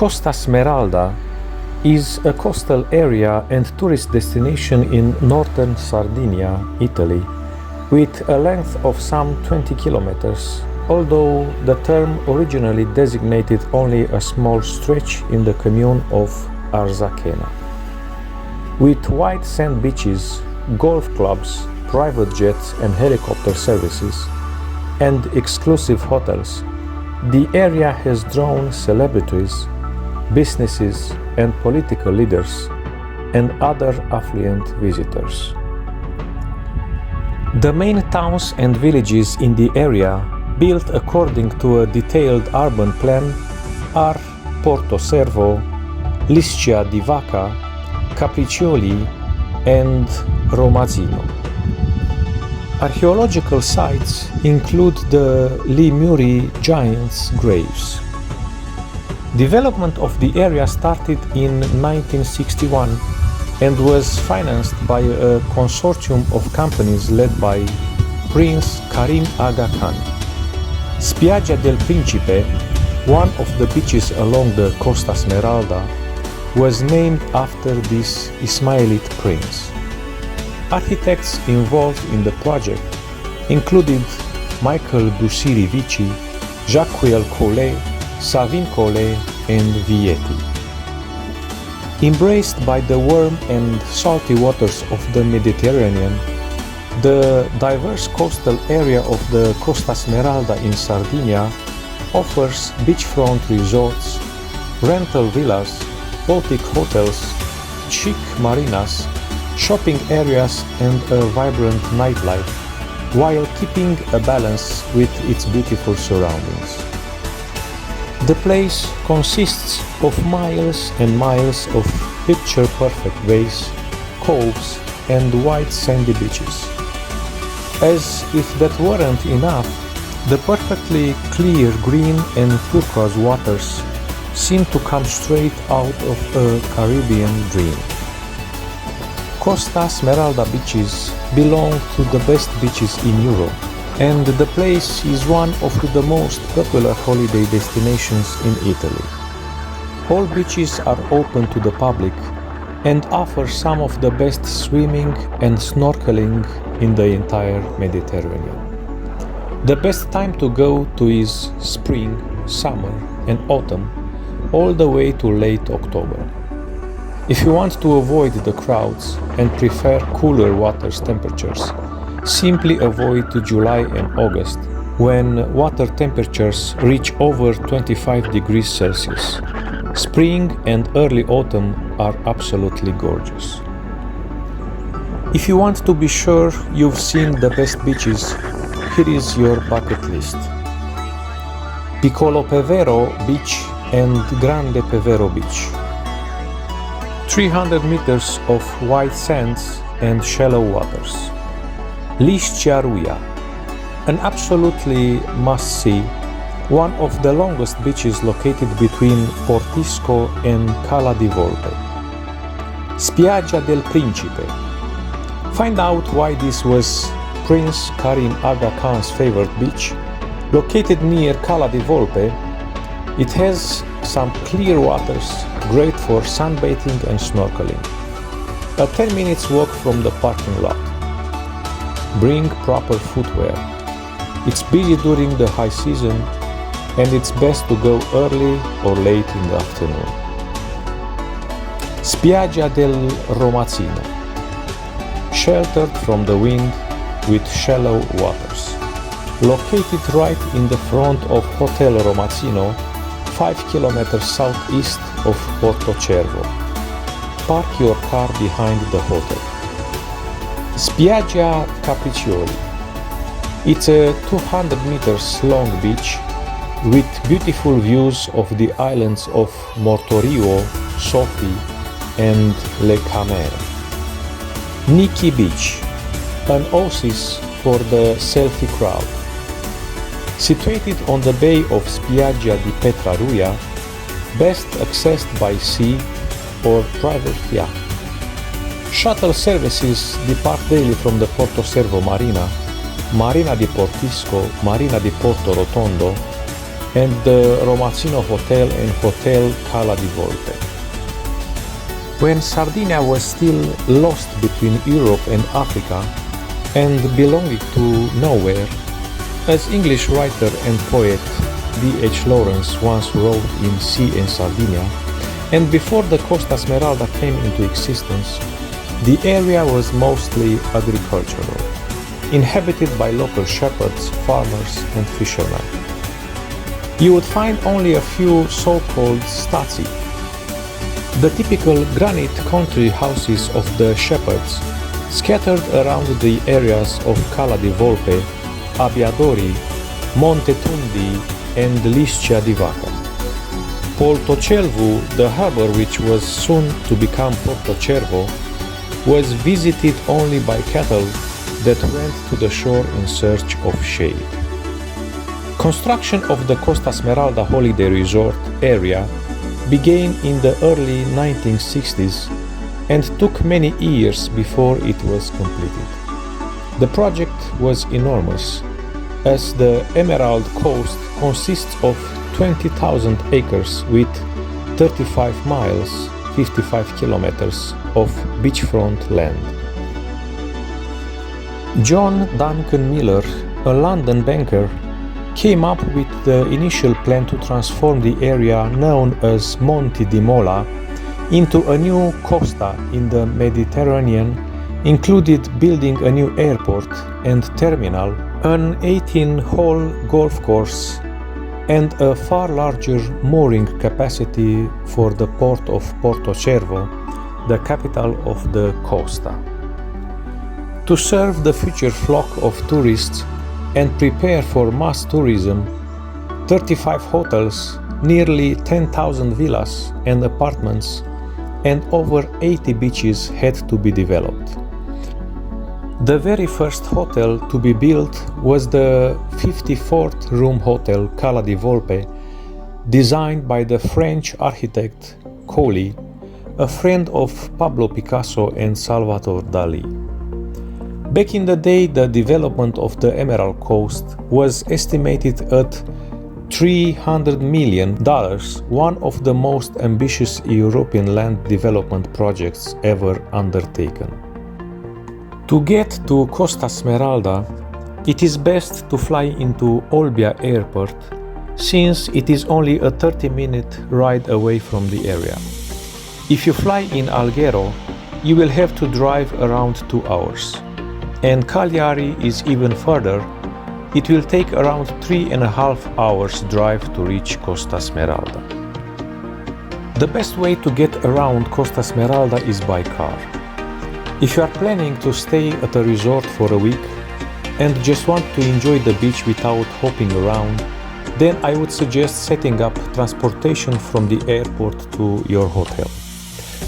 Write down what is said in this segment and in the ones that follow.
Costa Smeralda is a coastal area and tourist destination in northern Sardinia, Italy, with a length of some 20 kilometers, although the term originally designated only a small stretch in the commune of Arzachena. With wide sand beaches, golf clubs, private jets and helicopter services, and exclusive hotels, the area has drawn celebrities, businesses and political leaders, and other affluent visitors. The main towns and villages in the area, built according to a detailed urban plan, are Porto Servo, Liscia di Vaca, Capriccioli, and Romazzino. Archaeological sites include the Limuri giants' graves. Development of the area started in 1961 and was financed by a consortium of companies led by Prince Karim Aga Khan. Spiaggia del Principe, one of the beaches along the Costa Smeralda, was named after this Ismailite prince. Architects involved in the project included Michael Busiri-Vici, Jacques Collet, Savin Collet and Vietti. Embraced by the warm and salty waters of the Mediterranean, the diverse coastal area of the Costa Smeralda in Sardinia offers beachfront resorts, rental villas, boutique hotels, chic marinas, shopping areas and a vibrant nightlife, while keeping a balance with its beautiful surroundings. The place consists of miles and miles of picture-perfect bays, coves and wide sandy beaches. As if that weren't enough, the perfectly clear green and turquoise waters seem to come straight out of a Caribbean dream. Costa Smeralda beaches belong to the best beaches in Europe, and the place is one of the most popular holiday destinations in Italy. All beaches are open to the public and offer some of the best swimming and snorkeling in the entire Mediterranean. The best time to go to is spring, summer and autumn, all the way to late October. If you want to avoid the crowds and prefer cooler water temperatures, simply avoid July and August, when water temperatures reach over 25 degrees Celsius. Spring and early autumn are absolutely gorgeous. If you want to be sure you've seen the best beaches, here is your bucket list. Piccolo Pevero Beach and Grande Pevero Beach. 300 meters of white sands and shallow waters. Liscia Ruia, an absolutely must-see, one of the longest beaches located between Portisco and Cala di Volpe. Spiaggia del Principe. Find out why this was Prince Karim Aga Khan's favorite beach. Located near Cala di Volpe, it has some clear waters, great for sunbathing and snorkeling. A 10 minutes walk from the parking lot. Bring proper footwear. It's busy during the high season and it's best to go early or late in the afternoon. Spiaggia del Romazzino. Sheltered from the wind with shallow waters. Located right in the front of Hotel Romazzino, 5 kilometers southeast of Porto Cervo. Park your car behind the hotel. Spiaggia Capriccioli. It's a 200 meters long beach with beautiful views of the islands of Mortorio, Sofi and Le Camere. Niki Beach, an oasis for the selfie crowd. Situated on the bay of Spiaggia di Petraruia, best accessed by sea or private yacht. Shuttle services depart daily from the Porto Servo Marina, Marina di Portisco, Marina di Porto Rotondo, and the Romazzino Hotel and Hotel Cala di Volpe. When Sardinia was still lost between Europe and Africa and belonging to nowhere, as English writer and poet D.H. Lawrence once wrote in Sea and Sardinia, and before the Costa Smeralda came into existence, the area was mostly agricultural, inhabited by local shepherds, farmers and fishermen. You would find only a few so-called stazi, the typical granite country houses of the shepherds, scattered around the areas of Cala di Volpe, Abbiadori, Monte Tundi and Liscia di Vaca. Portocervo, the harbor which was soon to become Portocervo, was visited only by cattle that went to the shore in search of shade. Construction of the Costa Smeralda holiday resort area began in the early 1960s and took many years before it was completed. The project was enormous, as the Emerald Coast consists of 20,000 acres with 35 miles, 55 kilometers of beachfront land. John Duncan Miller, a London banker, came up with the initial plan to transform the area known as Monte di Mola into a new costa in the Mediterranean, included building a new airport and terminal, an 18-hole golf course, and a far larger mooring capacity for the port of Portocervo, the capital of the Costa. To serve the future flock of tourists and prepare for mass tourism, 35 hotels, nearly 10,000 villas and apartments, and over 80 beaches had to be developed. The very first hotel to be built was the 54th room hotel Cala di Volpe, designed by the French architect Colli, a friend of Pablo Picasso and Salvador Dali. Back in the day, the development of the Emerald Coast was estimated at $300 million, one of the most ambitious European land development projects ever undertaken. To get to Costa Smeralda, it is best to fly into Olbia Airport, since it is only a 30-minute ride away from the area. If you fly in Alghero, you will have to drive around 2 hours. And Cagliari is even further. It will take around 3.5 hours drive to reach Costa Smeralda. The best way to get around Costa Smeralda is by car. If you are planning to stay at a resort for a week and just want to enjoy the beach without hopping around, then I would suggest setting up transportation from the airport to your hotel.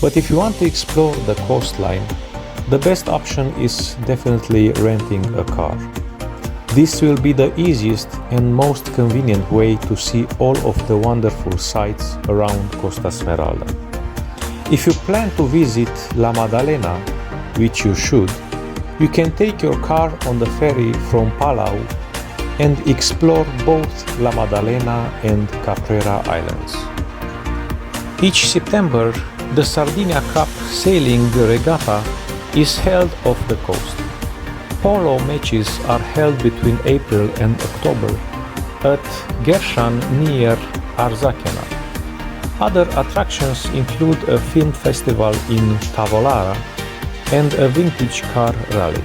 But if you want to explore the coastline, the best option is definitely renting a car. This will be the easiest and most convenient way to see all of the wonderful sights around Costa Smeralda. If you plan to visit La Maddalena, which you should, you can take your car on the ferry from Palau and explore both La Maddalena and Caprera Islands. Each September, the Sardinia Cup sailing regatta is held off the coast. Polo matches are held between April and October at Gershan near Arzachena. Other attractions include a film festival in Tavolara and a vintage car rally.